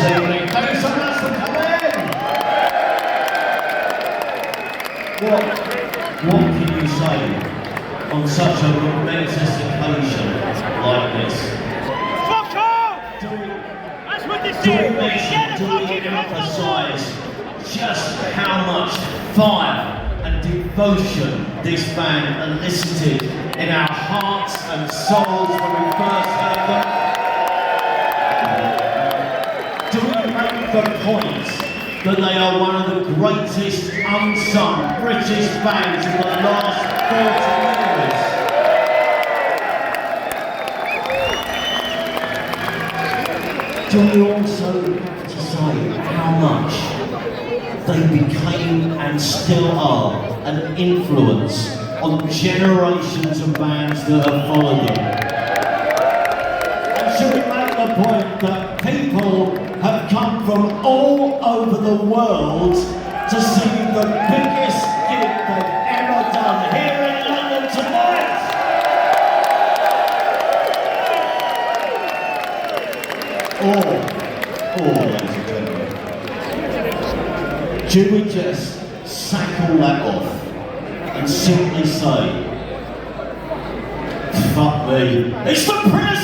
evening. Thank you so much for coming. What can you say on such a momentous occasion like this? Fuck off! That's what this is! Do we emphasise just how much fire and devotion this band elicited in our hearts and souls when we first heard them? Do we make the point that they are one of the greatest unsung British bands of the last 40 years? Do we also have to say how much they became and still are an influence on generations of bands that have followed them? And should we make the point that people have come from all over the world to see the biggest gig they've ever done here in London tonight? Or, ladies and gentlemen, should we just sack all that off and simply say, fuck me, it's the press